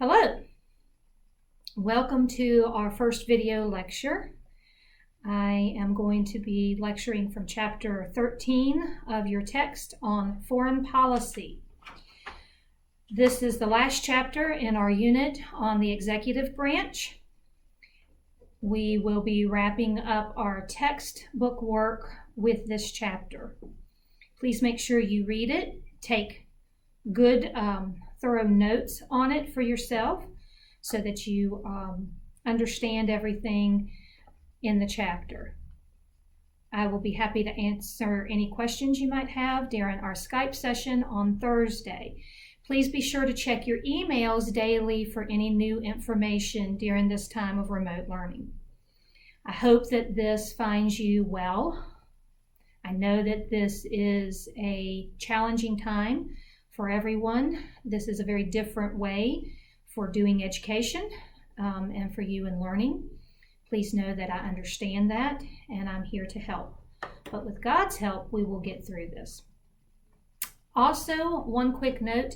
Hello, welcome to our first video lecture. I am going to be lecturing from chapter 13 of your text on foreign policy. This is the last chapter in our unit on the executive branch. We will be wrapping up our textbook work with this chapter. Please make sure you read it, take good thorough notes on it for yourself so that you understand everything in the chapter. I will be happy to answer any questions you might have during our Skype session on Thursday. Please be sure to check your emails daily for any new information during this time of remote learning. I hope that this finds you well. I know that this is a challenging time for everyone. This is a very different way for doing education and for you in learning. Please know that I understand that and I'm here to help. But with God's help, we will get through this. Also, one quick note,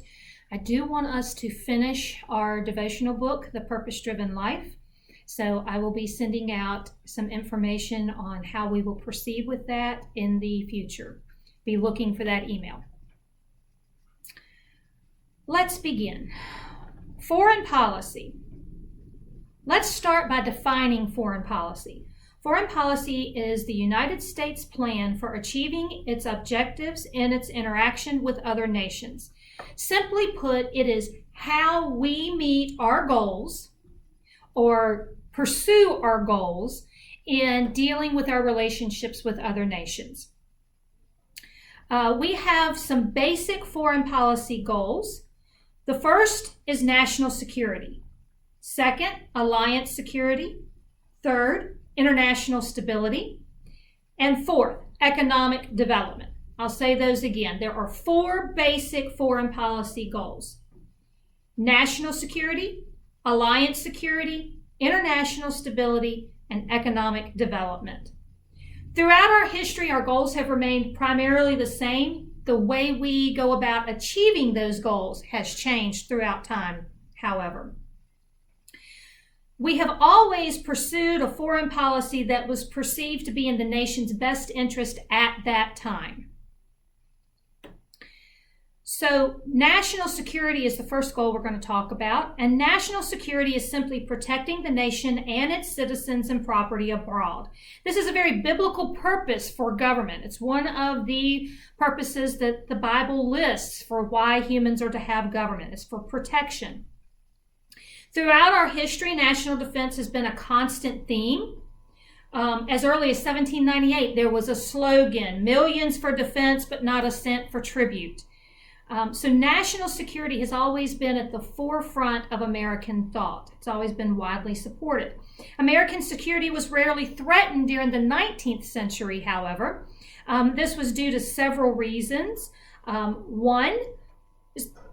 I do want us to finish our devotional book, The Purpose-Driven Life. So I will be sending out some information on how we will proceed with that in the future. Be looking for that email. Let's begin. Foreign policy. Let's start by defining foreign policy. Foreign policy is the United States plan for achieving its objectives in its interaction with other nations. Simply put, it is how we meet our goals or pursue our goals in dealing with our relationships with other nations. We have some basic foreign policy goals. The first is national security. Second, alliance security. Third, international stability. And fourth, economic development. I'll say those again. There are four basic foreign policy goals: national security, alliance security, international stability, and economic development. Throughout our history, our goals have remained primarily the same. The way we go about achieving those goals has changed throughout time, however. We have always pursued a foreign policy that was perceived to be in the nation's best interest at that time. So national security is the first goal we're going to talk about, and national security is simply protecting the nation and its citizens and property abroad. This is a very biblical purpose for government. It's one of the purposes that the Bible lists for why humans are to have government. It's for protection. Throughout our history, national defense has been a constant theme. As early as 1798, there was a slogan, "Millions for defense, but not a cent for tribute." So national security has always been at the forefront of American thought. It's always been widely supported. American security was rarely threatened during the 19th century, however. This was due to several reasons. One,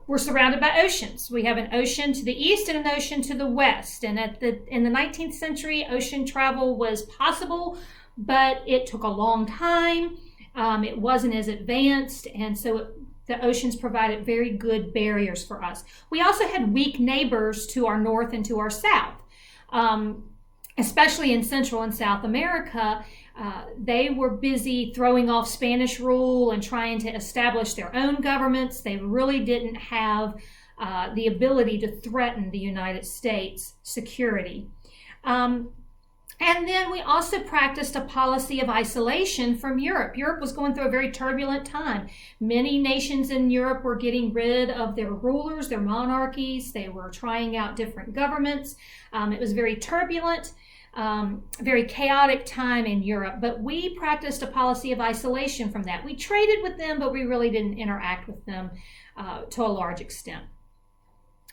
we're surrounded by oceans. We have an ocean to the east and an ocean to the west. And in the 19th century, ocean travel was possible, but it took a long time. It wasn't as advanced, and so the oceans provided very good barriers for us. We also had weak neighbors to our north and to our south, especially in Central and South America. They were busy throwing off Spanish rule and trying to establish their own governments. They really didn't have the ability to threaten the United States security. And then we also practiced a policy of isolation from Europe. Europe was going through a very turbulent time. Many nations in Europe were getting rid of their rulers, their monarchies. They were trying out different governments. It was very turbulent, very chaotic time in Europe. But we practiced a policy of isolation from that. We traded with them, but we really didn't interact with them to a large extent.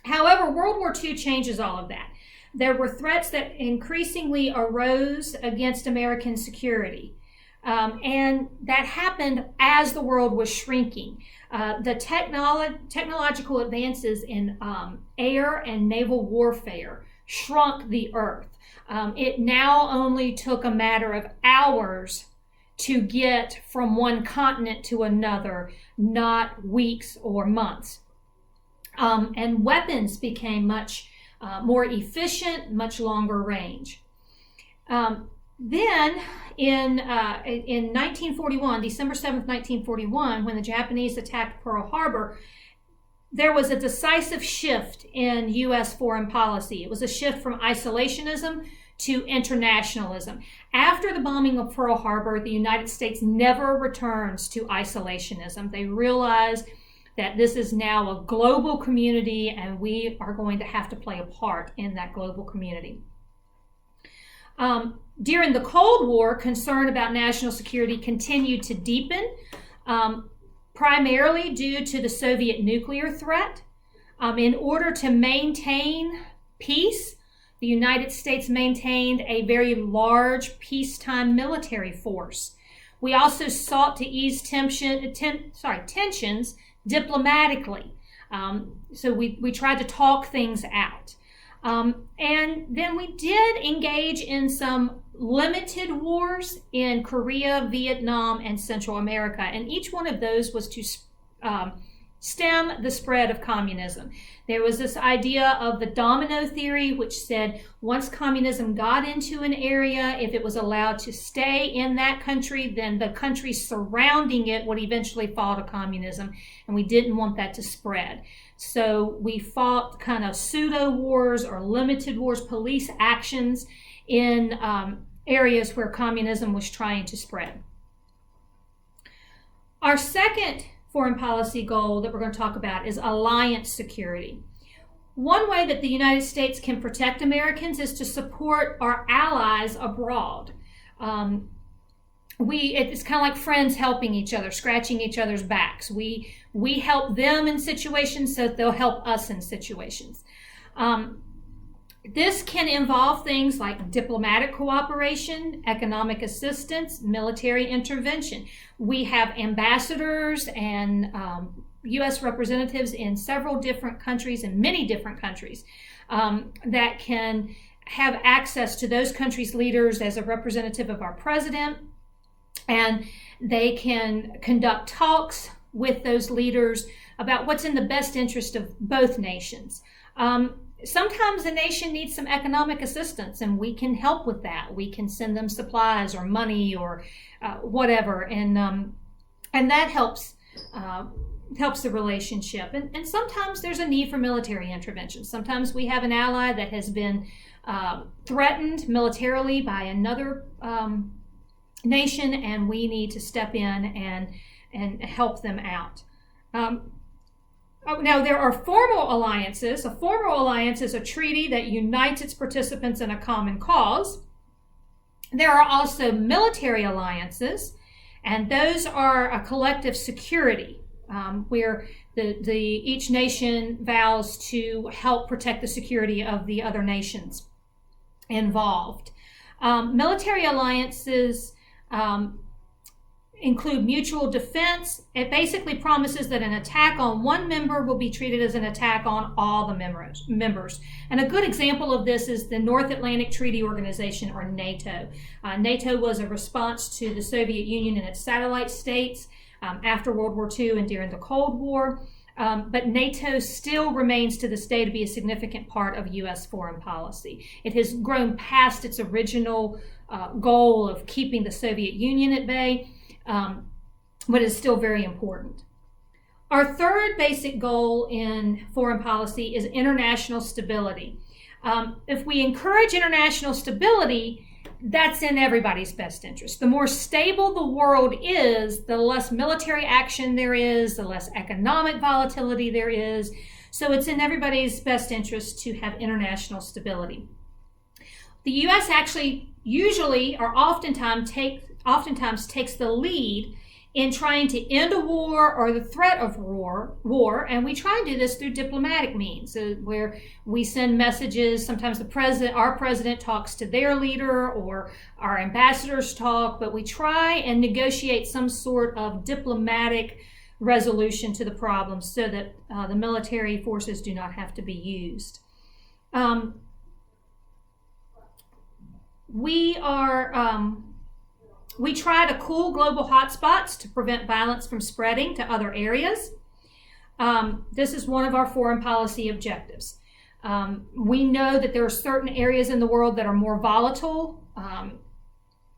However, World War II changes all of that. There were threats that increasingly arose against American security. And that happened as the world was shrinking. The technological advances in air and naval warfare shrunk the earth. It now only took a matter of hours to get from one continent to another, not weeks or months. And weapons became much more efficient, much longer range. Then in 1941, December 7th, 1941, when the Japanese attacked Pearl Harbor, there was a decisive shift in U.S. foreign policy. It was a shift from isolationism to internationalism. After the bombing of Pearl Harbor, the United States never returns to isolationism. They realize that this is now a global community and we are going to have to play a part in that global community. During the Cold War, concern about national security continued to deepen, primarily due to the Soviet nuclear threat. In order to maintain peace, the United States maintained a very large peacetime military force. We also sought to ease tensions diplomatically. So we tried to talk things out. And then we did engage in some limited wars in Korea, Vietnam, and Central America. And each one of those was to stem the spread of communism. There was this idea of the domino theory, which said once communism got into an area, if it was allowed to stay in that country, then the countries surrounding it would eventually fall to communism. And we didn't want that to spread. So we fought kind of pseudo wars or limited wars, police actions in areas where communism was trying to spread. Our second foreign policy goal that we're going to talk about is alliance security. One way that the United States can protect Americans is to support our allies abroad. It's kind of like friends helping each other, scratching each other's backs. We help them in situations so that they'll help us in situations. This can involve things like diplomatic cooperation, economic assistance, military intervention. We have ambassadors and U.S. representatives in several different countries, in many different countries, that can have access to those countries' leaders as a representative of our president. And they can conduct talks with those leaders about what's in the best interest of both nations. Sometimes a nation needs some economic assistance, and we can help with that. We can send them supplies or money or whatever, and that helps the relationship. And sometimes there's a need for military intervention. Sometimes we have an ally that has been threatened militarily by another nation, and we need to step in and help them out. Now, there are formal alliances. A formal alliance is a treaty that unites its participants in a common cause. There are also military alliances, and those are a collective security where each nation vows to help protect the security of the other nations involved. Military alliances include mutual defense. It basically promises that an attack on one member will be treated as an attack on all the members. And a good example of this is the North Atlantic Treaty Organization, or NATO. NATO was a response to the Soviet Union and its satellite states after World War II and during the Cold War. But NATO still remains to this day to be a significant part of U.S. foreign policy. It has grown past its original goal of keeping the Soviet Union at bay, but is still very important. Our third basic goal in foreign policy is international stability. If we encourage international stability, that's in everybody's best interest. The more stable the world is, the less military action there is, the less economic volatility there is. So it's in everybody's best interest to have international stability. The U.S. actually usually or oftentimes takes the lead in trying to end a war or the threat of war, and we try and do this through diplomatic means, where we send messages. Sometimes our president talks to their leader, or our ambassadors talk, but we try and negotiate some sort of diplomatic resolution to the problem so that the military forces do not have to be used. We try to cool global hotspots to prevent violence from spreading to other areas. This is one of our foreign policy objectives. We know that there are certain areas in the world that are more volatile,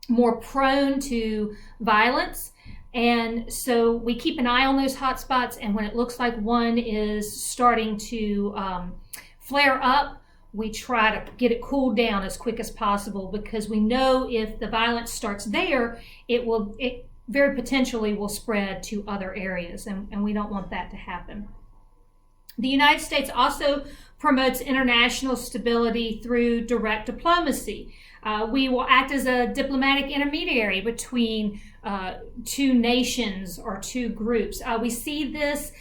more prone to violence. And so we keep an eye on those hot spots. And when it looks like one is starting to flare up, we try to get it cooled down as quick as possible, because we know if the violence starts there, it very potentially will spread to other areas, and we don't want that to happen. The United States also promotes international stability through direct diplomacy. We will act as a diplomatic intermediary between two nations or two groups. We see this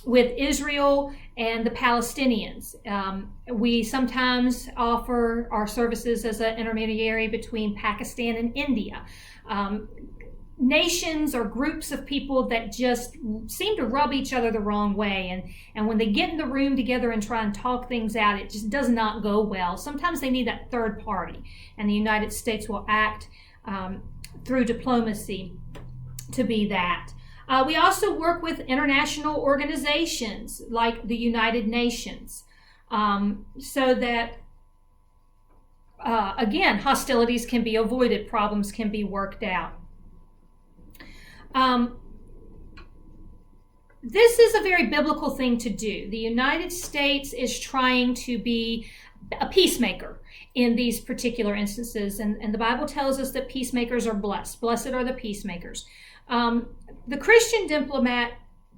with Israel and the Palestinians. We sometimes offer our services as an intermediary between Pakistan and India. Nations or groups of people that just seem to rub each other the wrong way. And when they get in the room together and try and talk things out, it just does not go well. Sometimes they need that third party, and the United States will act through diplomacy to be that. We also work with international organizations like the United Nations, so that, again, hostilities can be avoided, problems can be worked out. This is a very biblical thing to do. The United States is trying to be a peacemaker in these particular instances, and the Bible tells us that peacemakers are blessed. Blessed are the peacemakers. The Christian diplomat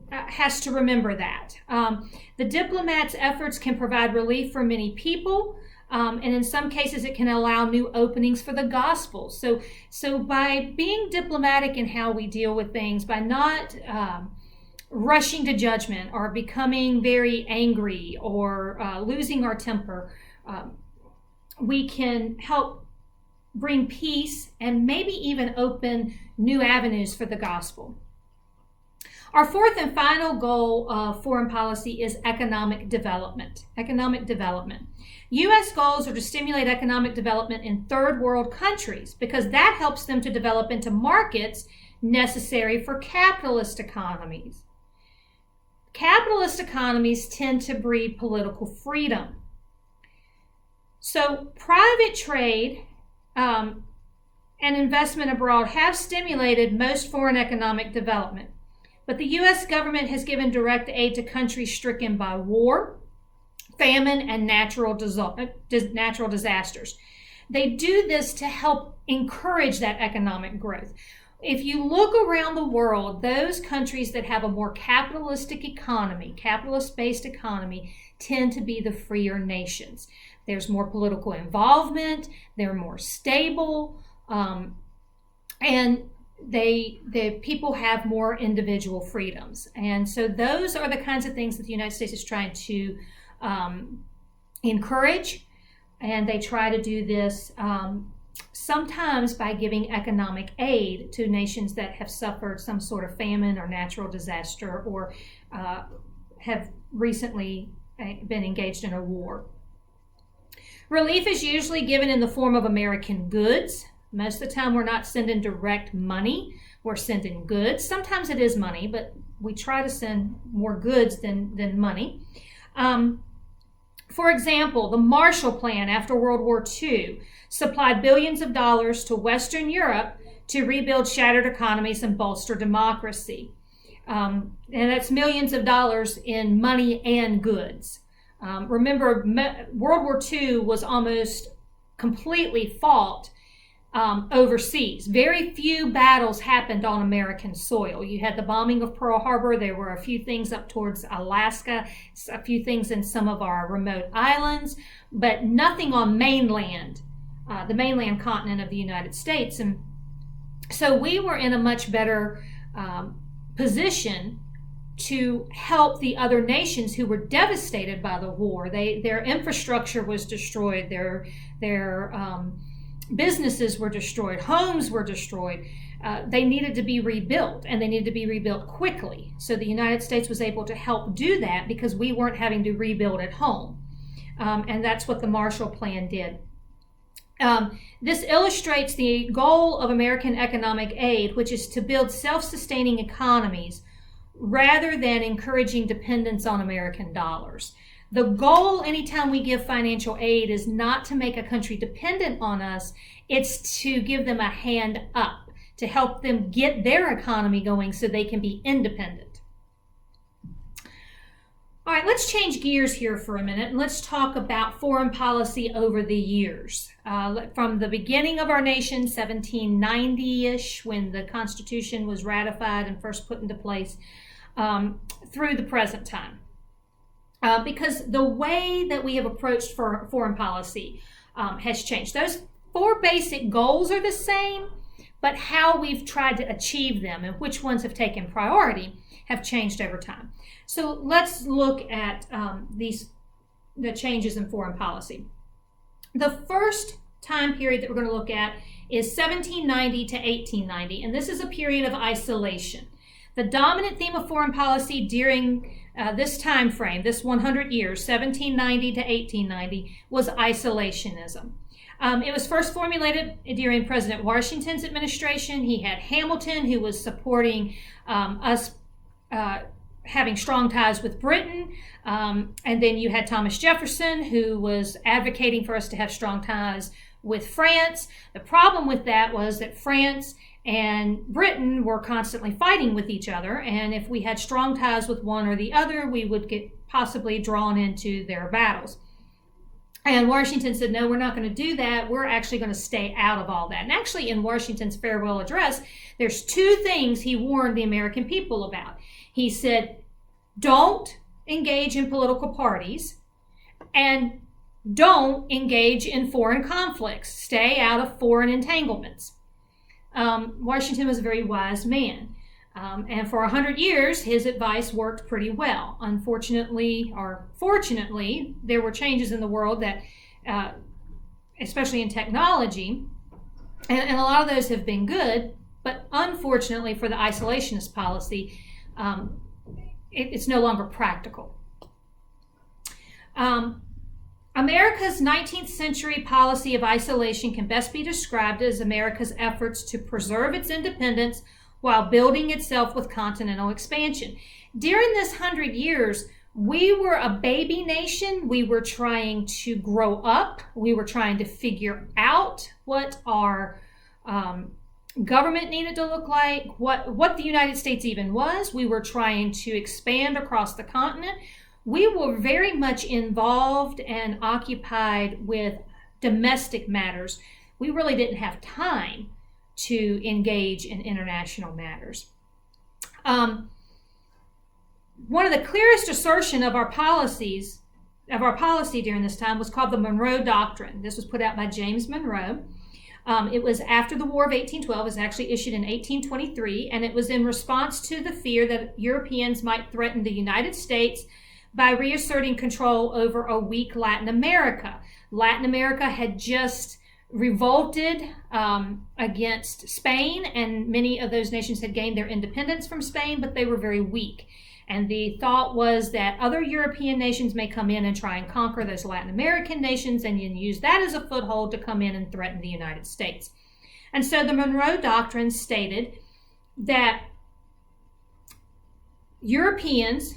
has to remember that. The diplomat's efforts can provide relief for many people, and in some cases it can allow new openings for the gospel. So by being diplomatic in how we deal with things, by not rushing to judgment or becoming very angry or losing our temper, we can help bring peace and maybe even open new avenues for the gospel. Our fourth and final goal of foreign policy is economic development. Economic development. U.S. goals are to stimulate economic development in third world countries, because that helps them to develop into markets necessary for capitalist economies. Capitalist economies tend to breed political freedom. So private trade and investment abroad have stimulated most foreign economic development. But the U.S. government has given direct aid to countries stricken by war, famine, and natural disasters. They do this to help encourage that economic growth. If you look around the world, those countries that have a more capitalistic economy, capitalist-based economy, tend to be the freer nations. There's more political involvement, they're more stable, and the people have more individual freedoms. And so those are the kinds of things that the United States is trying to encourage, and they try to do this sometimes by giving economic aid to nations that have suffered some sort of famine or natural disaster, or have recently been engaged in a war. Relief is usually given in the form of American goods. Most of the time we're not sending direct money, we're sending goods. Sometimes it is money, but we try to send more goods than money. For example, the Marshall Plan after World War II supplied billions of dollars to Western Europe to rebuild shattered economies and bolster democracy. And that's millions of dollars in money and goods. Remember, World War II was almost completely fought overseas. Very few battles happened on American soil. You had the bombing of Pearl Harbor. There were a few things up towards Alaska, a few things in some of our remote islands, but nothing on mainland, the mainland continent of the United States. And so we were in a much better position to help the other nations who were devastated by the war. Their infrastructure was destroyed. Their businesses were destroyed. Homes were destroyed. They needed to be rebuilt, and they needed to be rebuilt quickly. So the United States was able to help do that because we weren't having to rebuild at home. And that's what the Marshall Plan did. This illustrates the goal of American economic aid, which is to build self-sustaining economies rather than encouraging dependence on American dollars. The goal anytime we give financial aid is not to make a country dependent on us. It's to give them a hand up, to help them get their economy going so they can be independent. All right, let's change gears here for a minute and let's talk about foreign policy over the years. From the beginning of our nation, 1790-ish, when the Constitution was ratified and first put into place, through the present time. Because the way that we have approached foreign policy has changed. Those four basic goals are the same, but how we've tried to achieve them and which ones have taken priority have changed over time. So let's look at the changes in foreign policy. The first time period that we're going to look at is 1790 to 1890, and this is a period of isolation. The dominant theme of foreign policy during this time frame, this 100 years, 1790 to 1890, was isolationism. It was first formulated during President Washington's administration. He had Hamilton, who was supporting us having strong ties with Britain. And then you had Thomas Jefferson, who was advocating for us to have strong ties with France. The problem with that was that France and Britain were constantly fighting with each other. And if we had strong ties with one or the other, we would get possibly drawn into their battles. And Washington said, no, we're not going to do that. We're actually going to stay out of all that. And actually, in Washington's farewell address, there's two things he warned the American people about. He said, don't engage in political parties and don't engage in foreign conflicts. Stay out of foreign entanglements. Washington was a very wise man. And for 100 years, his advice worked pretty well. Unfortunately, or fortunately, there were changes in the world that, especially in technology, and a lot of those have been good, but unfortunately for the isolationist policy, it's no longer practical. America's 19th century policy of isolation can best be described as America's efforts to preserve its independence while building itself with continental expansion. During this 100 years, we were a baby nation. We were trying to grow up. We were trying to figure out what our government needed to look like, what the United States even was. We were trying to expand across the continent. We were very much involved and occupied with domestic matters. We really didn't have time to engage in international matters. One of the clearest assertion of our policy during this time was called the Monroe Doctrine. This was put out by James Monroe. It was after the War of 1812. It was actually issued in 1823, and it was in response to the fear that Europeans might threaten the United States by reasserting control over a weak Latin America. Latin America had just revolted against Spain, and many of those nations had gained their independence from Spain, but they were very weak. And the thought was that other European nations may come in and try and conquer those Latin American nations and use that as a foothold to come in and threaten the United States. And so the Monroe Doctrine stated that Europeans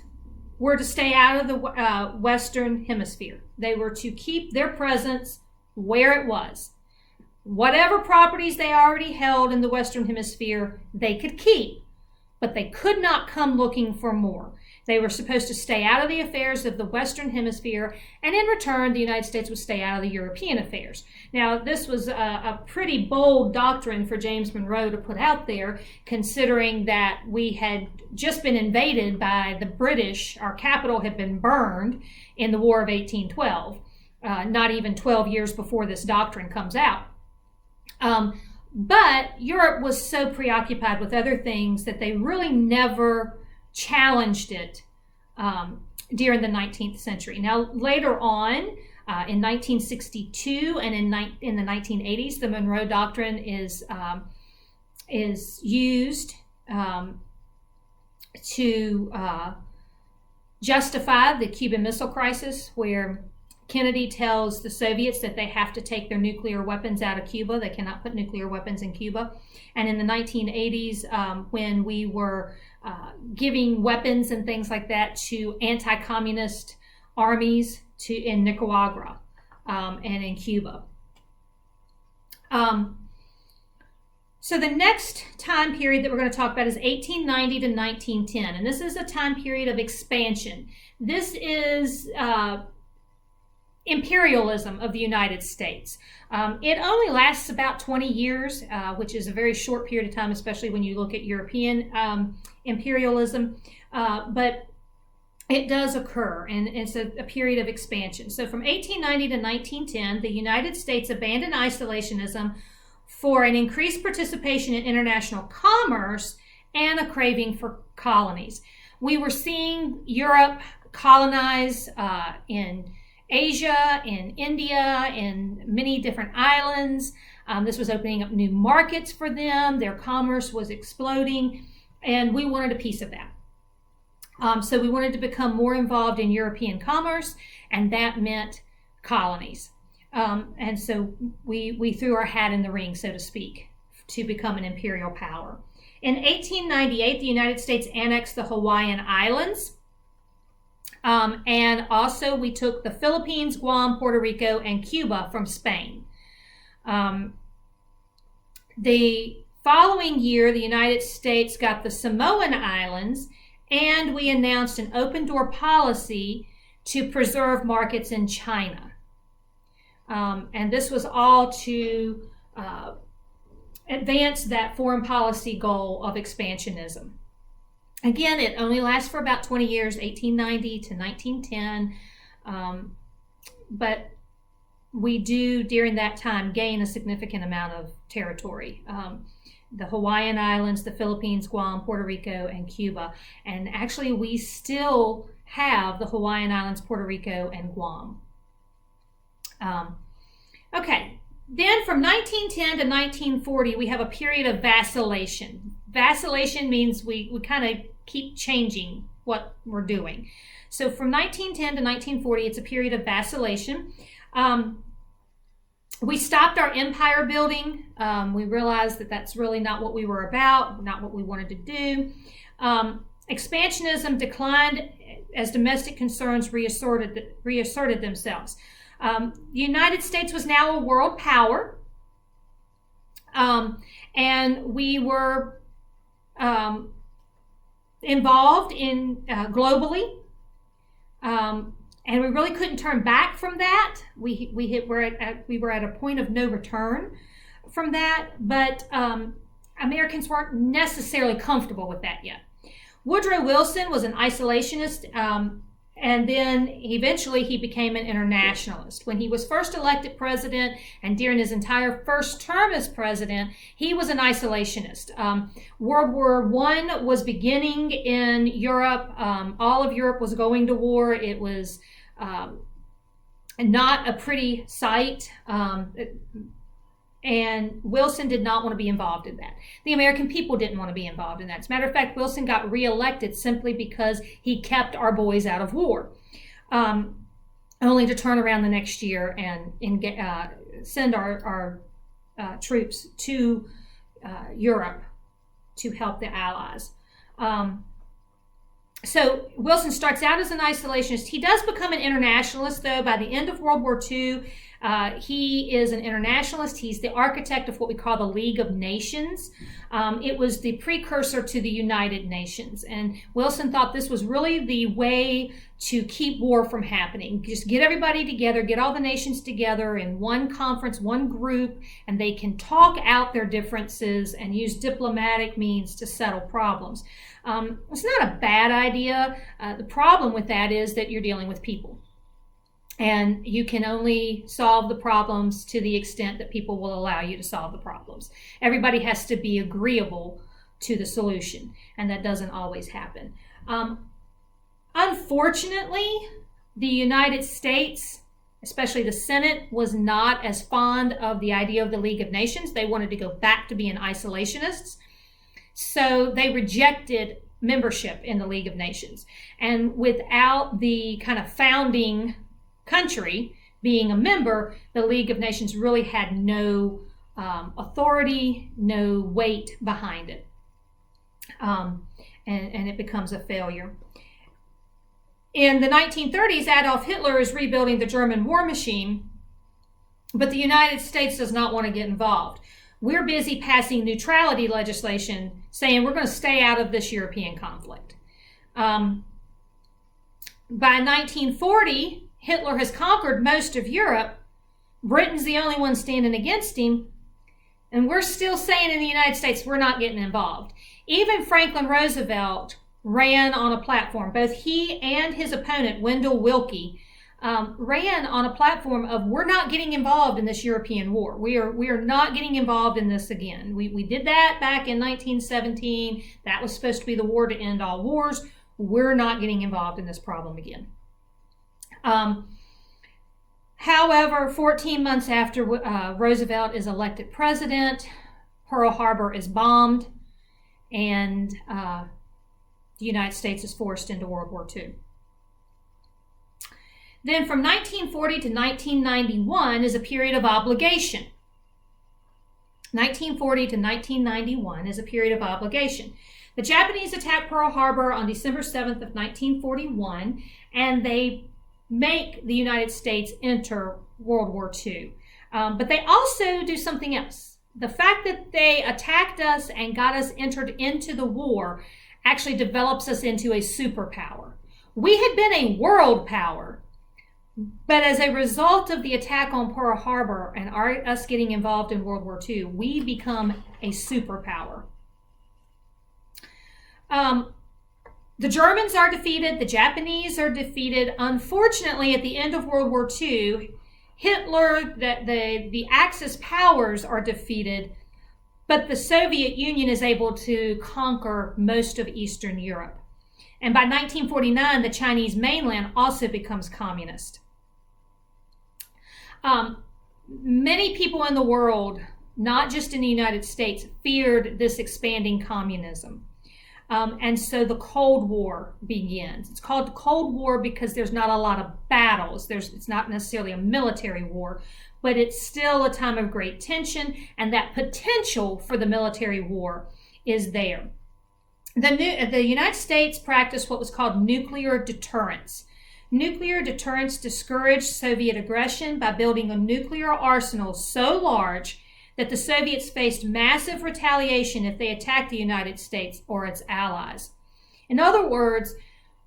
were to stay out of the Western Hemisphere. They were to keep their presence where it was. Whatever properties they already held in the Western Hemisphere, they could keep, but they could not come looking for more. They were supposed to stay out of the affairs of the Western Hemisphere, and in return, the United States would stay out of the European affairs. Now, this was a pretty bold doctrine for James Monroe to put out there, considering that we had just been invaded by the British. Our capital had been burned in the War of 1812, not even 12 years before this doctrine comes out. But Europe was so preoccupied with other things that they really never challenged it during the 19th century. Now, later on, in 1962 and in the 1980s, the Monroe Doctrine is used to justify the Cuban Missile Crisis, where Kennedy tells the Soviets that they have to take their nuclear weapons out of Cuba. They cannot put nuclear weapons in Cuba. And in the 1980s, when we were giving weapons and things like that to anti-communist armies in Nicaragua and in Cuba. So the next time period that we're going to talk about is 1890 to 1910, and this is a time period of expansion. This is imperialism of the United States. It only lasts about 20 years, which is a very short period of time, especially when you look at European imperialism, but it does occur, and it's a period of expansion. So from 1890 to 1910, the United States abandoned isolationism for an increased participation in international commerce and a craving for colonies. We were seeing Europe colonize in Asia, in India, in many different islands. This was opening up new markets for them. Their commerce was exploding, and we wanted a piece of that. So we wanted to become more involved in European commerce, and that meant colonies. And so we threw our hat in the ring, so to speak, to become an imperial power. In 1898, the United States annexed the Hawaiian Islands. And also we took the Philippines, Guam, Puerto Rico, and Cuba from Spain. The following year, the United States got the Samoan Islands, and we announced an open door policy to preserve markets in China. And this was all to advance that foreign policy goal of expansionism. Again, it only lasts for about 20 years, 1890 to 1910. But we do, during that time, gain a significant amount of territory. The Hawaiian Islands, the Philippines, Guam, Puerto Rico, and Cuba. And actually, we still have the Hawaiian Islands, Puerto Rico, and Guam. Okay, then from 1910 to 1940, we have a period of vacillation. Vacillation means we kind of keep changing what we're doing. So from 1910 to 1940, it's a period of vacillation. We stopped our empire building. We realized that that's really not what we were about, not what we wanted to do. Expansionism declined as domestic concerns reasserted themselves. The United States was now a world power, and we were involved in globally, and we really couldn't turn back from that. We were at a point of no return from that, but Americans weren't necessarily comfortable with that yet. Woodrow Wilson was an isolationist, and then eventually he became an internationalist. When he was first elected president and during his entire first term as president, he was an isolationist. World War I was beginning in Europe. All of Europe was going to war. It was not a pretty sight. And Wilson did not want to be involved in that. The American people didn't want to be involved in that. As a matter of fact, Wilson got reelected simply because he kept our boys out of war, only to turn around the next year and send our troops to Europe to help the Allies. So Wilson starts out as an isolationist. He does become an internationalist, though. By the end of World War II, he is an internationalist. He's the architect of what we call the League of Nations. It was the precursor to the United Nations. And Wilson thought this was really the way to keep war from happening. Just get everybody together, get all the nations together in one conference, one group, and they can talk out their differences and use diplomatic means to settle problems. It's not a bad idea. The problem with that is that you're dealing with people. And you can only solve the problems to the extent that people will allow you to solve the problems. Everybody has to be agreeable to the solution, and that doesn't always happen. Unfortunately, the United States, especially the Senate, was not as fond of the idea of the League of Nations. They wanted to go back to being isolationists. So they rejected membership in the League of Nations. And without the kind of founding country being a member, the League of Nations really had no authority, no weight behind it. And it becomes a failure. In the 1930s, Adolf Hitler is rebuilding the German war machine, but the United States does not want to get involved. We're busy passing neutrality legislation saying we're going to stay out of this European conflict. By 1940, Hitler has conquered most of Europe. Britain's the only one standing against him. And we're still saying in the United States, we're not getting involved. Even Franklin Roosevelt ran on a platform. Both he and his opponent, Wendell Willkie, ran on a platform of we're not getting involved in this European war. We are not getting involved in this again. We did that back in 1917. That was supposed to be the war to end all wars. We're not getting involved in this problem again. However, 14 months after Roosevelt is elected president, Pearl Harbor is bombed, and the United States is forced into World War II. Then from 1940 to 1991 is a period of obligation. 1940 to 1991 is a period of obligation. The Japanese attack Pearl Harbor on December 7th of 1941, and they make the United States enter World War II. But they also do something else. The fact that they attacked us and got us entered into the war actually develops us into a superpower. We had been a world power, but as a result of the attack on Pearl Harbor and us getting involved in World War II, we become a superpower. The Germans are defeated. The Japanese are defeated. Unfortunately, at the end of World War II, Hitler, the Axis powers are defeated, but the Soviet Union is able to conquer most of Eastern Europe. And by 1949, the Chinese mainland also becomes communist. Many people in the world, not just in the United States, feared this expanding communism. And so the Cold War begins. It's called the Cold War because there's not a lot of battles. It's not necessarily a military war, but it's still a time of great tension, and that potential for the military war is there. The United States practiced what was called nuclear deterrence. Nuclear deterrence discouraged Soviet aggression by building a nuclear arsenal so large that the Soviets faced massive retaliation if they attacked the United States or its allies. In other words,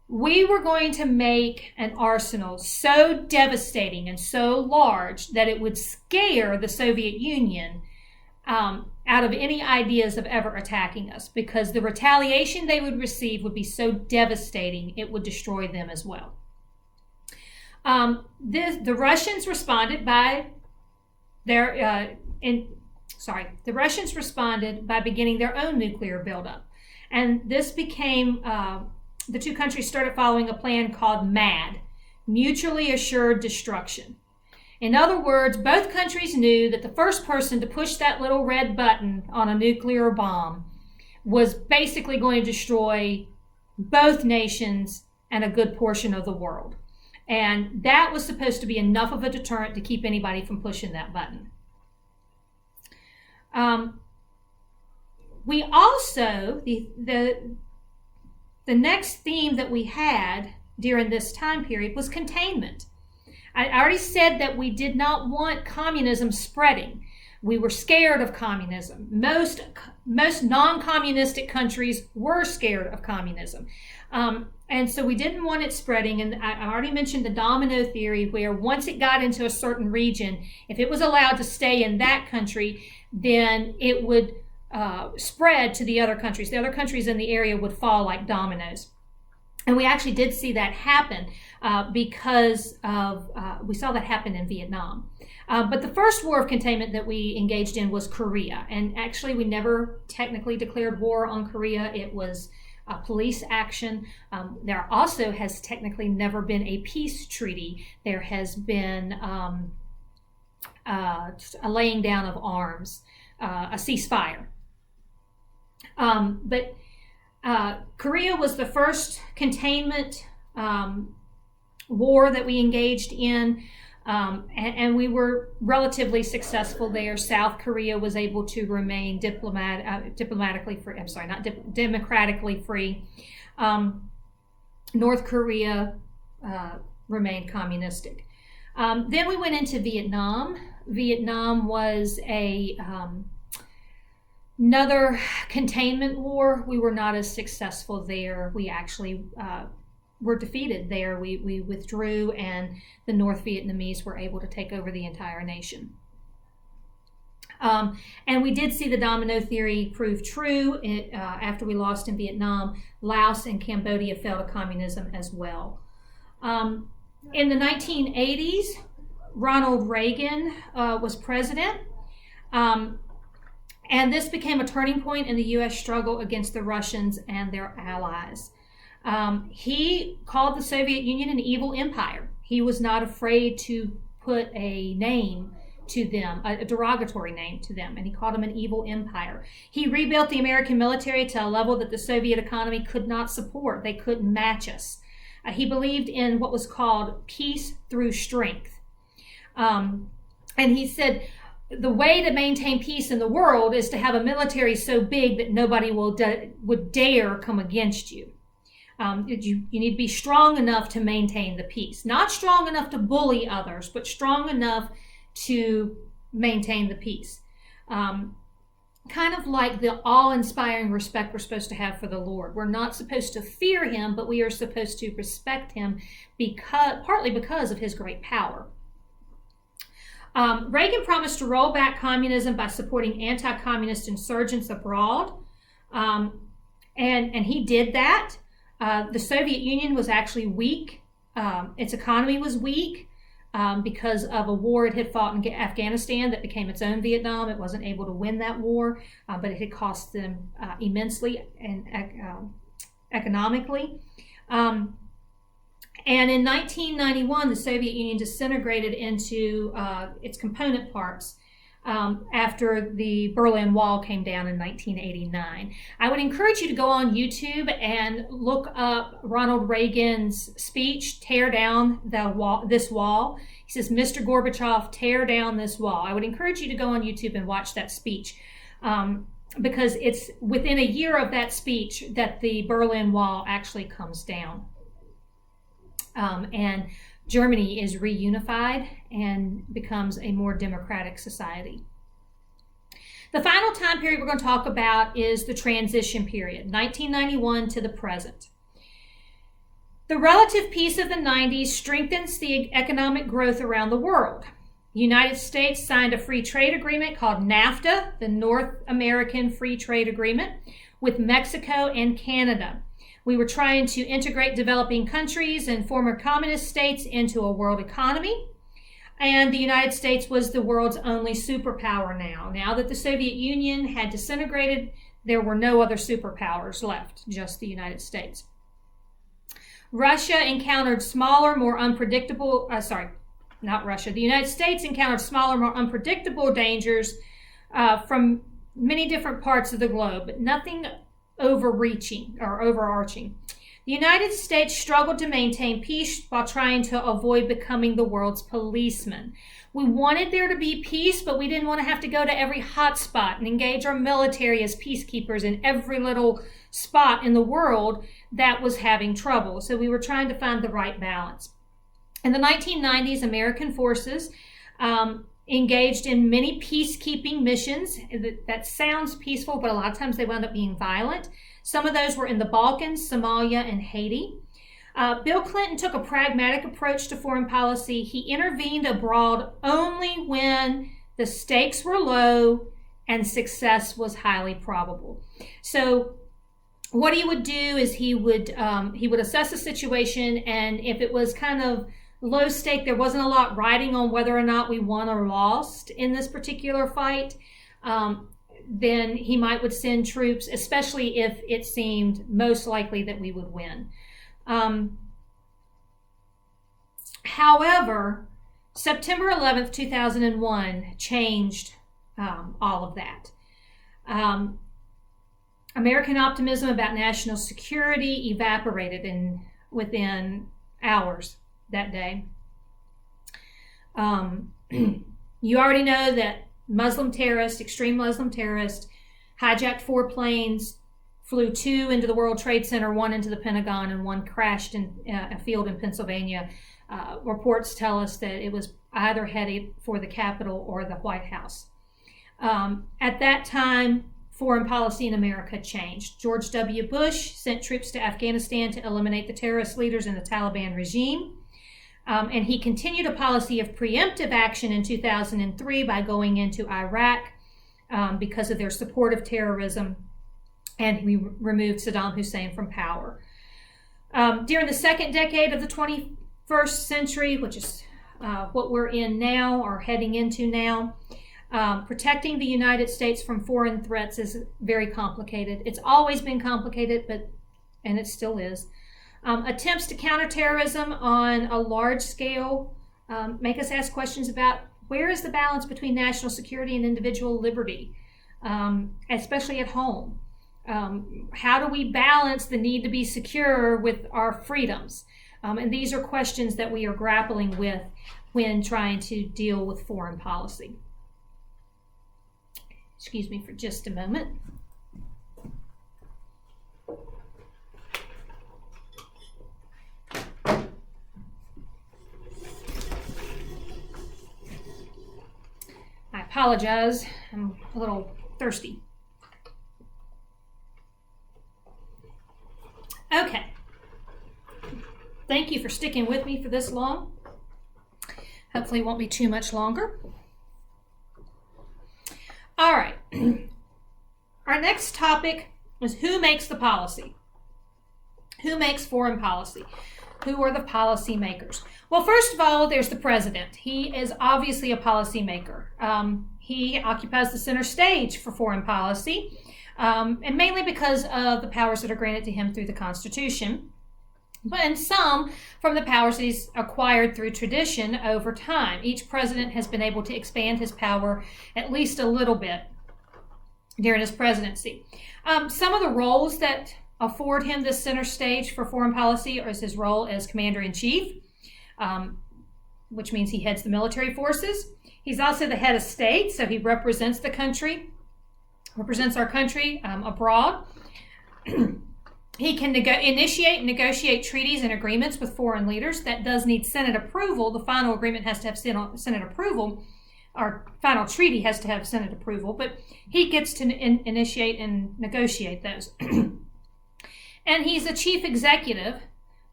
we were going to make an arsenal so devastating and so large that it would scare the Soviet Union out of any ideas of ever attacking us, because the retaliation they would receive would be so devastating it would destroy them as well. The Russians responded by the Russians responded by beginning their own nuclear buildup, and this became the two countries started following a plan called MAD, Mutually Assured Destruction. In other words, both countries knew that the first person to push that little red button on a nuclear bomb was basically going to destroy both nations and a good portion of the world. And that was supposed to be enough of a deterrent to keep anybody from pushing that button. We also, the next theme that we had during this time period was containment. I already said that we did not want communism spreading. We were scared of communism. Most non-communistic countries were scared of communism. And so we didn't want it spreading. And I already mentioned the domino theory, where once it got into a certain region, if it was allowed to stay in that country, then it would spread to the other countries. The other countries in the area would fall like dominoes. And we actually did see that happen because of, we saw that happen in Vietnam. But the first war of containment that we engaged in was Korea. And actually, we never technically declared war on Korea. It was a police action. There also has technically never been a peace treaty. There has been a laying down of arms, a ceasefire. But Korea was the first containment war that we engaged in, and we were relatively successful there. South Korea was able to remain democratically free. North Korea remained communistic. Then we went into Vietnam. Vietnam was another containment war. We were not as successful there. We actually were defeated there. We withdrew, and the North Vietnamese were able to take over the entire nation. And we did see the domino theory prove true. After we lost in Vietnam, Laos and Cambodia fell to communism as well. In the 1980s, Ronald Reagan was president. And this became a turning point in the U.S. struggle against the Russians and their allies. He called the Soviet Union an evil empire. He was not afraid to put a name to them, a derogatory name to them, and he called them an evil empire. He rebuilt the American military to a level that the Soviet economy could not support. They couldn't match us. He believed in what was called peace through strength. And he said, the way to maintain peace in the world is to have a military so big that nobody would dare come against you. You need to be strong enough to maintain the peace. Not strong enough to bully others, but strong enough to maintain the peace. Kind of like the awe-inspiring respect we're supposed to have for the Lord. We're not supposed to fear him, but we are supposed to respect him partly because of his great power. Reagan promised to roll back communism by supporting anti-communist insurgents abroad, and he did that. The Soviet Union was actually weak. Its economy was weak because of a war it had fought in Afghanistan that became its own Vietnam. It wasn't able to win that war, but it had cost them immensely and economically. And in 1991, the Soviet Union disintegrated into its component parts after the Berlin Wall came down in 1989. I would encourage you to go on YouTube and look up Ronald Reagan's speech, Tear Down This Wall. He says, Mr. Gorbachev, tear down this wall. I would encourage you to go on YouTube and watch that speech because it's within a year of that speech that the Berlin Wall actually comes down. And Germany is reunified and becomes a more democratic society. The final time period we're going to talk about is the transition period, 1991 to the present. The relative peace of the 90s strengthens the economic growth around the world. The United States signed a free trade agreement called NAFTA, the North American Free Trade Agreement, with Mexico and Canada. We were trying to integrate developing countries and former communist states into a world economy. And the United States was the world's only superpower now. Now that the Soviet Union had disintegrated, there were no other superpowers left, just the United States. Russia encountered smaller, more unpredictable, the United States encountered smaller, more unpredictable dangers from many different parts of the globe, but nothing overreaching or overarching. The United States struggled to maintain peace while trying to avoid becoming the world's policeman. We wanted there to be peace, but we didn't want to have to go to every hot spot and engage our military as peacekeepers in every little spot in the world that was having trouble. So we were trying to find the right balance. In the 1990s, American forces engaged in many peacekeeping missions. That sounds peaceful, but a lot of times they wound up being violent. Some of those were in the Balkans, Somalia, and Haiti. Bill Clinton took a pragmatic approach to foreign policy. He intervened abroad only when the stakes were low and success was highly probable. So what he would do is he would assess the situation, and if it was kind of low stake, there wasn't a lot riding on whether or not we won or lost in this particular fight, then he would send troops, especially if it seemed most likely that we would win. However, September 11th, 2001 changed all of that. American optimism about national security evaporated within hours that day. You already know that extreme Muslim terrorists, hijacked 4 planes, flew 2 into the World Trade Center, 1 into the Pentagon, and 1 crashed in a field in Pennsylvania. Reports tell us that it was either headed for the Capitol or the White House. At that time, foreign policy in America changed. George W. Bush sent troops to Afghanistan to eliminate the terrorist leaders in the Taliban regime. And he continued a policy of preemptive action in 2003 by going into Iraq because of their support of terrorism, and we removed Saddam Hussein from power. During the second decade of the 21st century, which is what we're in now or heading into now, protecting the United States from foreign threats is very complicated. It's always been complicated, and it still is. Attempts to counter terrorism on a large scale make us ask questions about where is the balance between national security and individual liberty, especially at home. How do we balance the need to be secure with our freedoms? And these are questions that we are grappling with when trying to deal with foreign policy. Excuse me for just a moment. I apologize, I'm a little thirsty. Okay. Thank you for sticking with me for this long. Hopefully it won't be too much longer. All right. Our next topic is who makes the policy? Who makes foreign policy? Who are the policy makers? Well, first of all, there's the president. He is obviously a policy maker. He occupies the center stage for foreign policy, and mainly because of the powers that are granted to him through the Constitution, and some from the powers that he's acquired through tradition over time. Each president has been able to expand his power at least a little bit during his presidency. Some of the roles that afford him this center stage for foreign policy is his role as commander-in-chief, which means he heads the military forces. He's also the head of state, so he represents the country, represents our country abroad. He can initiate and negotiate treaties and agreements with foreign leaders. That does need Senate approval. The final agreement has to have Senate approval. Our final treaty has to have Senate approval, but he gets to initiate and negotiate those. And he's a chief executive,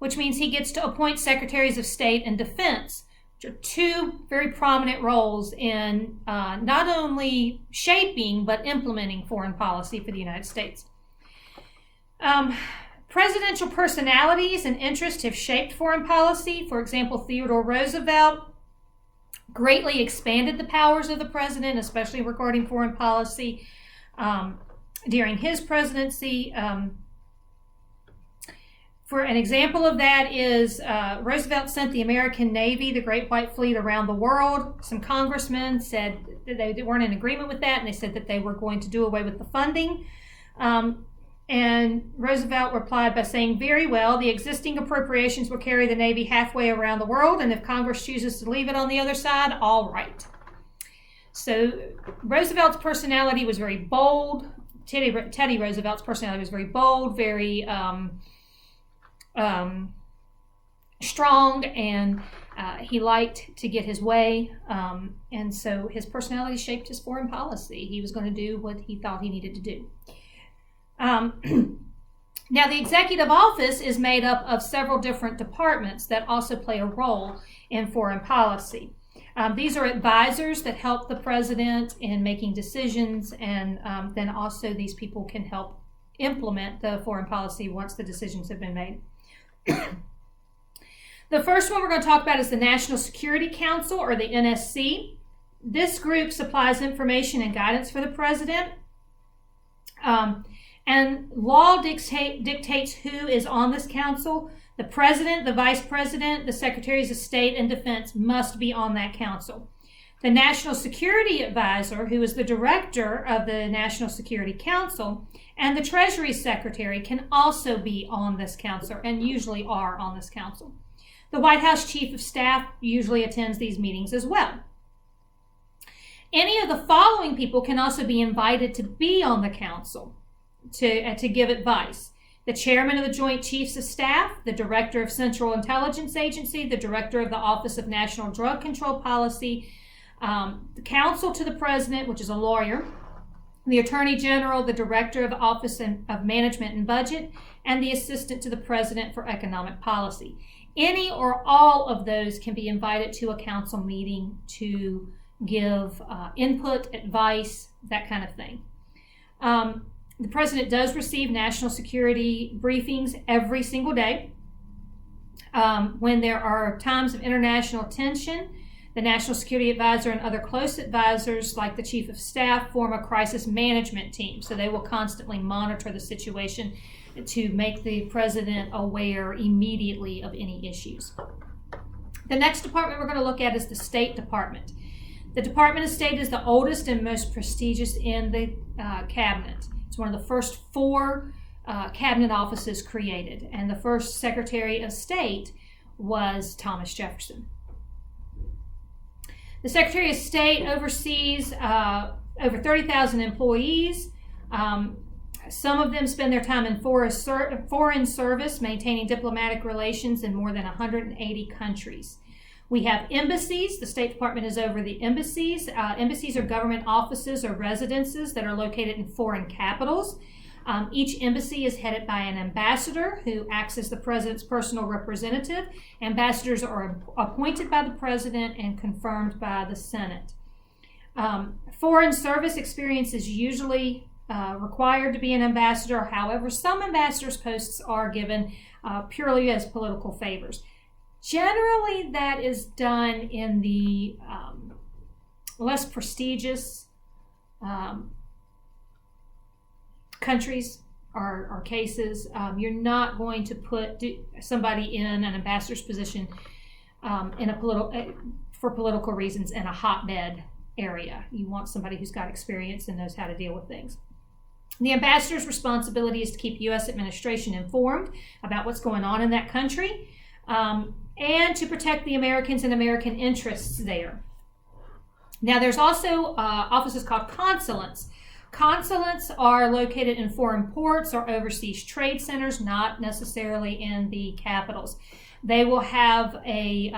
which means he gets to appoint secretaries of state and defense, which are 2 very prominent roles in not only shaping but implementing foreign policy for the United States. Presidential personalities and interests have shaped foreign policy. For example, Theodore Roosevelt greatly expanded the powers of the president, especially regarding foreign policy, during his presidency. For an example of that is Roosevelt sent the American Navy, the Great White Fleet, around the world. Some congressmen said that they weren't in agreement with that, and they said that they were going to do away with the funding. And Roosevelt replied by saying, very well, the existing appropriations will carry the Navy halfway around the world, and if Congress chooses to leave it on the other side, all right. So Roosevelt's personality was very bold. Teddy Roosevelt's personality was very bold, very strong, and he liked to get his way. And so his personality shaped his foreign policy. He was going to do what he thought he needed to do. Now, the executive office is made up of several different departments that also play a role in foreign policy. These are advisors that help the president in making decisions, and then also these people can help implement the foreign policy once the decisions have been made. The first one we're going to talk about is the National Security Council, or the NSC. This group supplies information and guidance for the president. And law dictates who is on this council. The president, the vice president, the secretaries of state and defense must be on that council. The National Security Advisor, who is the director of the National Security Council, and the Treasury Secretary can also be on this council, and usually are on this council. The White House Chief of Staff usually attends these meetings as well. Any of the following people can also be invited to be on the council. to give advice. The chairman of the Joint Chiefs of Staff, the director of Central Intelligence Agency, the director of the Office of National Drug Control Policy, the counsel to the president, which is a lawyer, the attorney general, the director of the Office of Management and Budget, and the assistant to the president for economic policy. Any or all of those can be invited to a council meeting to give input, advice, that kind of thing. The president does receive national security briefings every single day. When there are times of international tension, the National Security Advisor and other close advisors, like the Chief of Staff, form a crisis management team. So they will constantly monitor the situation to make the president aware immediately of any issues. The next department we're going to look at is the State Department. The Department of State is the oldest and most prestigious in the cabinet. It's one of the first 4 cabinet offices created, and the first Secretary of State was Thomas Jefferson. The Secretary of State oversees over 30,000 employees. Some of them spend their time in foreign service, maintaining diplomatic relations in more than 180 countries. We have embassies. The State Department is over the embassies. Embassies are government offices or residences that are located in foreign capitals. Each embassy is headed by an ambassador who acts as the president's personal representative. Ambassadors are appointed by the president and confirmed by the Senate. Foreign service experience is usually required to be an ambassador. However, some ambassadors' posts are given purely as political favors. Generally, that is done in the less prestigious countries or cases. You're not going to put somebody in an ambassador's position for political reasons in a hotbed area. You want somebody who's got experience and knows how to deal with things. The ambassador's responsibility is to keep U.S. administration informed about what's going on in that country, and to protect the Americans and American interests there. Now, there's also offices called consulates. Consulates are located in foreign ports or overseas trade centers, not necessarily in the capitals. They will have a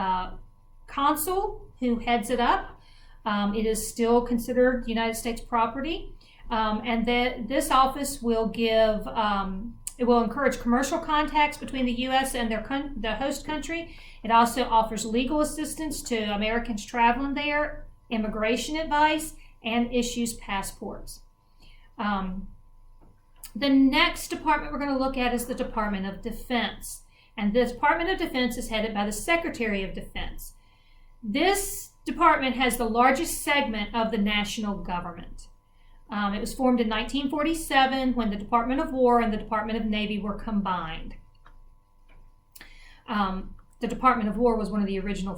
consul who heads it up. It is still considered United States property. And this office will it will encourage commercial contacts between the U.S. and the host country. It also offers legal assistance to Americans traveling there, immigration advice, and issues passports. The next department we're going to look at is the Department of Defense. And the Department of Defense is headed by the Secretary of Defense. This department has the largest segment of the national government. It was formed in 1947 when the Department of War and the Department of Navy were combined. The Department of War was one of the original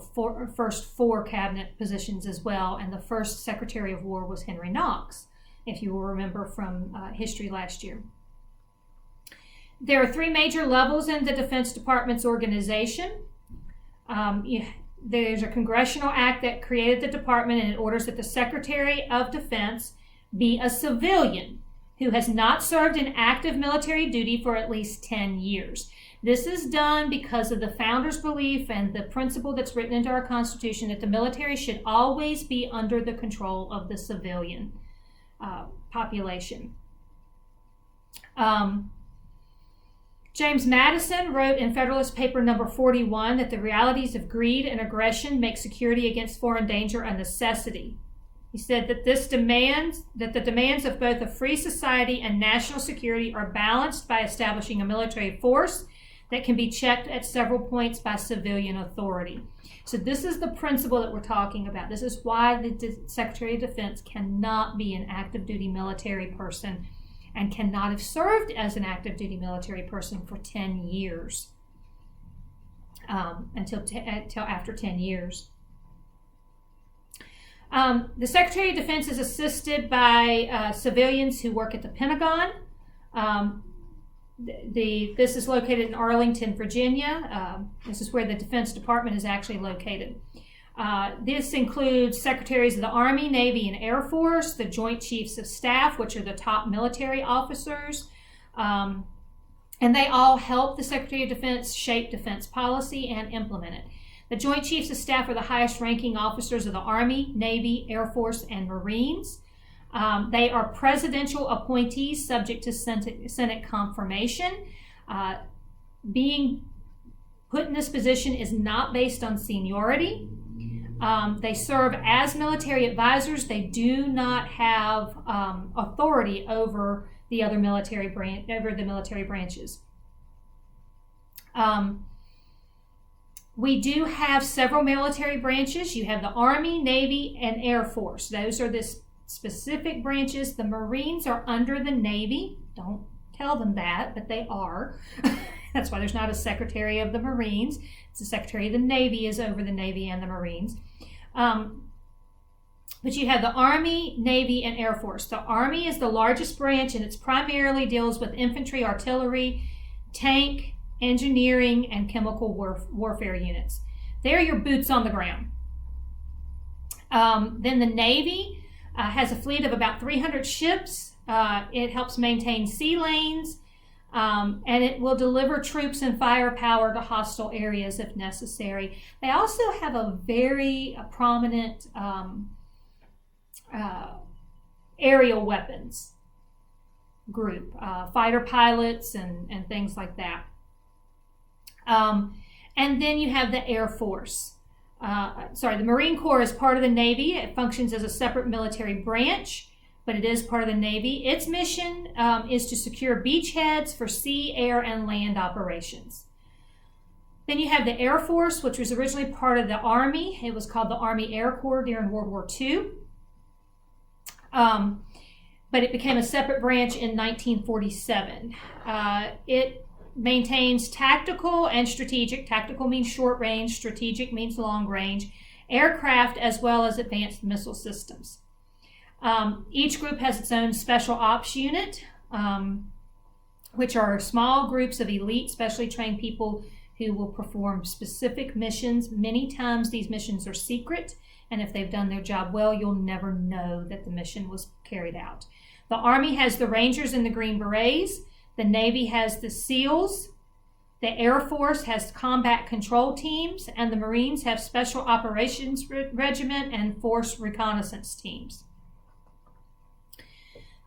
first 4 cabinet positions as well, and the first Secretary of War was Henry Knox, if you will remember from history last year. There are 3 major levels in the Defense Department's organization. There's a congressional act that created the department, and it orders that the Secretary of Defense be a civilian who has not served in active military duty for at least 10 years. This is done because of the founders' belief and the principle that's written into our Constitution that the military should always be under the control of the civilian population. James Madison wrote in Federalist Paper number 41 that the realities of greed and aggression make security against foreign danger a necessity. He said that the demands of both a free society and national security are balanced by establishing a military force that can be checked at several points by civilian authority. So this is the principle that we're talking about. This is why the Secretary of Defense cannot be an active duty military person and cannot have served as an active duty military person for 10 years, until after 10 years. The Secretary of Defense is assisted by civilians who work at the Pentagon. This is located in Arlington, Virginia. This is where the Defense Department is actually located. This includes Secretaries of the Army, Navy, and Air Force, the Joint Chiefs of Staff, which are the top military officers, And they all help the Secretary of Defense shape defense policy and implement it. The Joint Chiefs of Staff are the highest ranking officers of the Army, Navy, Air Force, and Marines. They are presidential appointees subject to Senate confirmation. Being put in this position is not based on seniority. They serve as military advisors. They do not have authority over the other military branches. We do have several military branches. You have the Army, Navy, and Air Force. Those are the specific branches. The Marines are under the Navy. Don't tell them that, but they are. That's why there's not a Secretary of the Marines. It's the Secretary of the Navy is over the Navy and the Marines. But you have the Army, Navy, and Air Force. The Army is the largest branch, and it primarily deals with infantry, artillery, tank, engineering, and chemical warfare units. They're your boots on the ground. Then the Navy has a fleet of about 300 ships. It helps maintain sea lanes, and it will deliver troops and firepower to hostile areas if necessary. They also have a very prominent aerial weapons group, fighter pilots and things like that. And then you have the Air Force. The Marine Corps is part of the Navy. It functions as a separate military branch, but it is part of the Navy. Its mission is to secure beachheads for sea, air, and land operations. Then you have the Air Force, which was originally part of the Army. It was called the Army Air Corps during World War II. But it became a separate branch in 1947. It maintains tactical and strategic. Tactical means short range, strategic means long range, aircraft as well as advanced missile systems. Each group has its own special ops unit, which are small groups of elite, specially trained people who will perform specific missions. Many times these missions are secret, and if they've done their job well, you'll never know that the mission was carried out. The Army has the Rangers and the Green Berets. The Navy has the SEALs. The Air Force has combat control teams, and the Marines have Special Operations Regiment and Force Reconnaissance teams.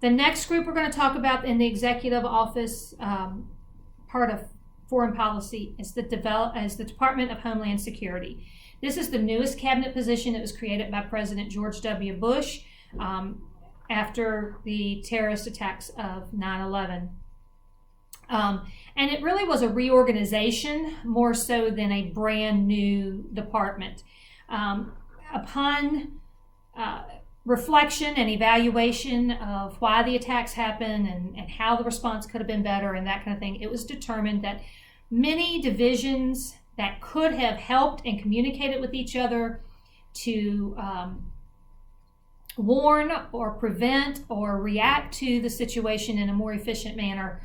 The next group we're going to talk about in the Executive Office, part of foreign policy, is the Department of Homeland Security. This is the newest cabinet position that was created by President George W. Bush after the terrorist attacks of 9/11. And it really was a reorganization more so than a brand new department. Upon reflection and evaluation of why the attacks happened and how the response could have been better and that kind of thing, it was determined that many divisions that could have helped and communicated with each other to warn or prevent or react to the situation in a more efficient manner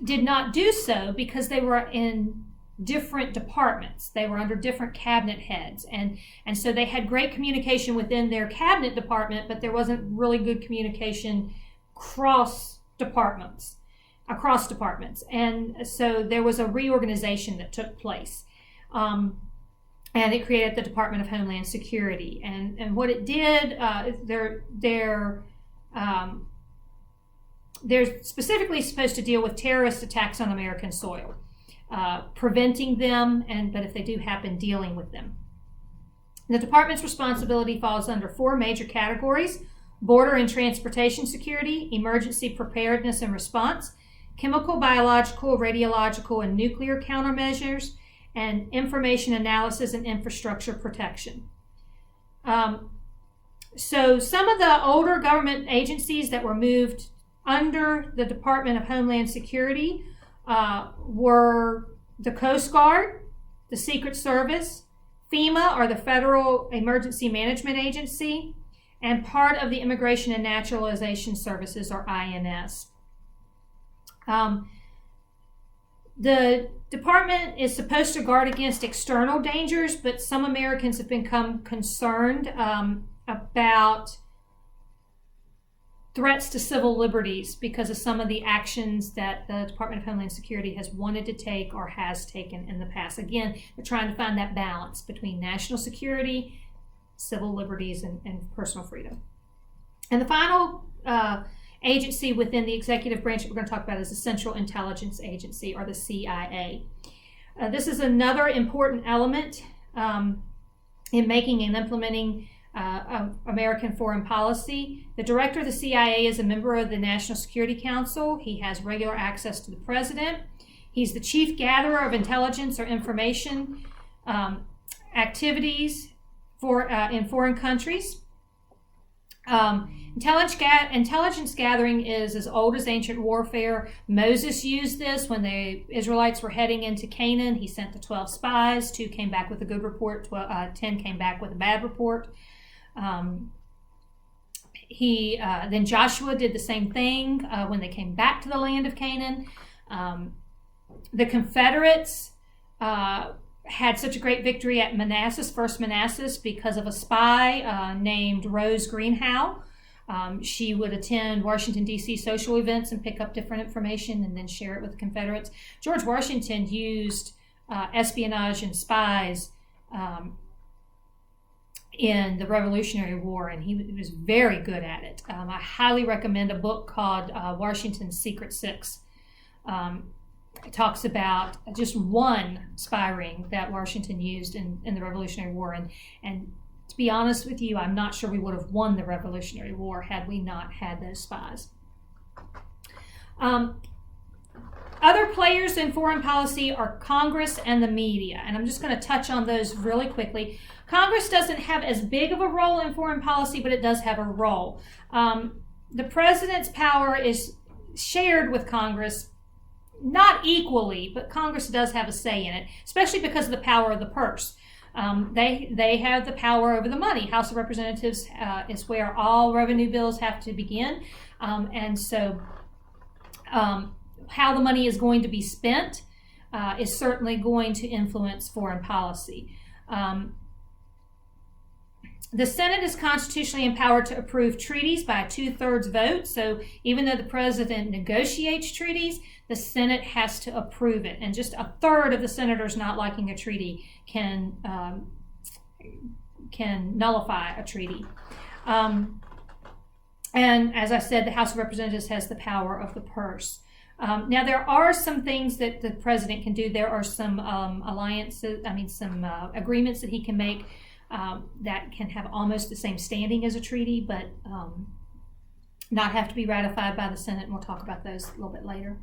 did not do so because they were in different departments. They were under different cabinet heads. And so they had great communication within their cabinet department, but there wasn't really good communication across departments. And so there was a reorganization that took place. And it created the Department of Homeland Security. And what it did, they're specifically supposed to deal with terrorist attacks on American soil, preventing them, but if they do happen, dealing with them. The department's responsibility falls under four major categories: border and transportation security, emergency preparedness and response, chemical, biological, radiological, and nuclear countermeasures, and information analysis and infrastructure protection. So some of the older government agencies that were moved under the Department of Homeland Security were the Coast Guard, the Secret Service, FEMA, or the Federal Emergency Management Agency, and part of the Immigration and Naturalization Services, or INS. The department is supposed to guard against external dangers, but some Americans have become concerned about threats to civil liberties because of some of the actions that the Department of Homeland Security has wanted to take or has taken in the past. Again, they're trying to find that balance between national security, civil liberties, and personal freedom. And the final agency within the executive branch that we're going to talk about is the Central Intelligence Agency, or the CIA. This is another important element in making and implementing American foreign policy. The director of the CIA is a member of the National Security Council. He has regular access to the president. He's the chief gatherer of intelligence or information activities in foreign countries. Intelligence gathering is as old as ancient warfare. Moses used this when the Israelites were heading into Canaan. He sent the 12 spies. 2 came back with a good report. 10 came back with a bad report. Then Joshua did the same thing when they came back to the land of Canaan. The Confederates had such a great victory at First Manassas, because of a spy named Rose Greenhow. She would attend Washington, D.C. social events and pick up different information and then share it with the Confederates. George Washington used espionage and spies in the Revolutionary War, and he was very good at it. I highly recommend a book called Washington's Secret Six. It talks about just one spy ring that Washington used in the Revolutionary War. And to be honest with you, I'm not sure we would have won the Revolutionary War had we not had those spies. Other players in foreign policy are Congress and the media, and I'm just going to touch on those really quickly. Congress doesn't have as big of a role in foreign policy, but it does have a role. The president's power is shared with Congress, not equally, but Congress does have a say in it, especially because of the power of the purse. They have the power over the money. House of Representatives is where all revenue bills have to begin, and so how the money is going to be spent is certainly going to influence foreign policy. The Senate is constitutionally empowered to approve treaties by a 2/3 vote. So even though the president negotiates treaties, the Senate has to approve it. And just 1/3 of the senators not liking a treaty can nullify a treaty. And as I said, the House of Representatives has the power of the purse. Now, there are some things that the president can do. There are some agreements that he can make that can have almost the same standing as a treaty, but not have to be ratified by the Senate, and we'll talk about those a little bit later.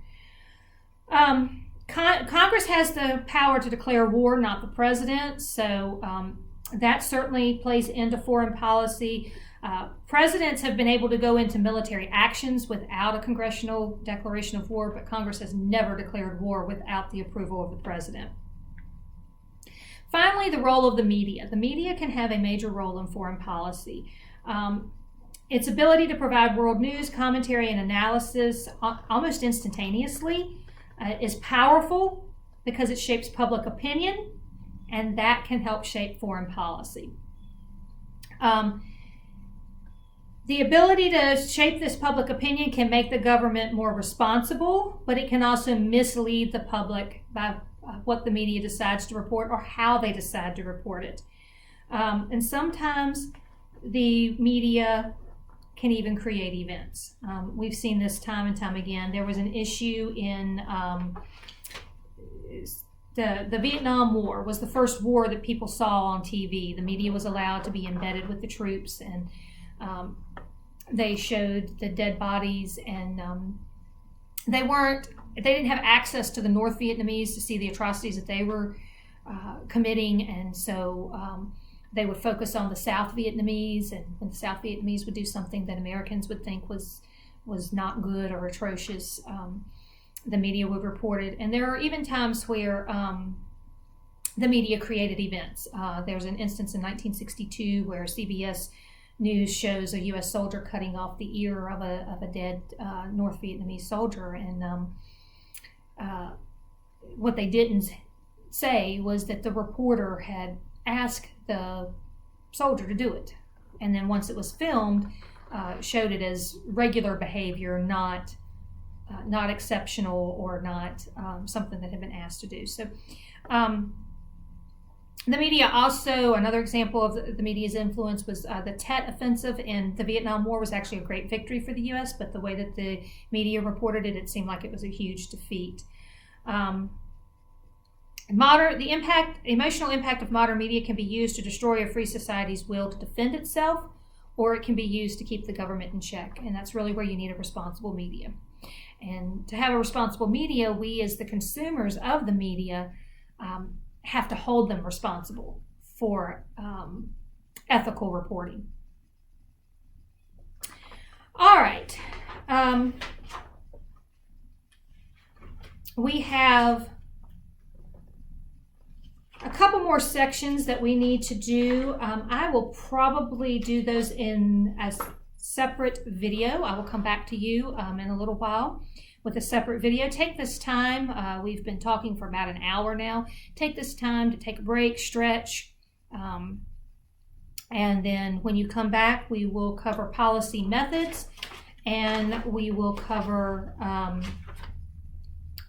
Congress has the power to declare war, not the president, so that certainly plays into foreign policy. Presidents have been able to go into military actions without a congressional declaration of war, but Congress has never declared war without the approval of the president. Finally, the role of the media. The media can have a major role in foreign policy. Its ability to provide world news, commentary, and analysis almost instantaneously is powerful because it shapes public opinion, and that can help shape foreign policy. The ability to shape this public opinion can make the government more responsible, but it can also mislead the public by what the media decides to report or how they decide to report it. And sometimes the media can even create events. We've seen this time and time again. There was an issue in the Vietnam War was the first war that people saw on TV. The media was allowed to be embedded with the troops, and they showed the dead bodies, and they didn't have access to the North Vietnamese to see the atrocities that they were committing, and so they would focus on the South Vietnamese, and when the South Vietnamese would do something that Americans would think was not good or atrocious, the media would report it. And there are even times where the media created events. There was an instance in 1962 where CBS News shows a U.S. soldier cutting off the ear of a dead North Vietnamese soldier, and what they didn't say was that the reporter had asked the soldier to do it, and then once it was filmed, showed it as regular behavior, not exceptional or not something that had been asked to do. So the media also, another example of the media's influence was the Tet Offensive in the Vietnam War was actually a great victory for the U.S., but the way that the media reported it, it seemed like it was a huge defeat. The emotional impact of modern media can be used to destroy a free society's will to defend itself, or it can be used to keep the government in check, and that's really where you need a responsible media. And to have a responsible media, we as the consumers of the media have to hold them responsible for ethical reporting. All right. We have a couple more sections that we need to do. I will probably do those in a separate video. I will come back to you in a little while with a separate video. Take this time. We've been talking for about an hour now. Take this time to take a break, stretch, and then when you come back, we will cover policy methods, and we will cover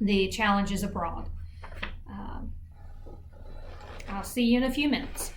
the challenges abroad. I'll see you in a few minutes.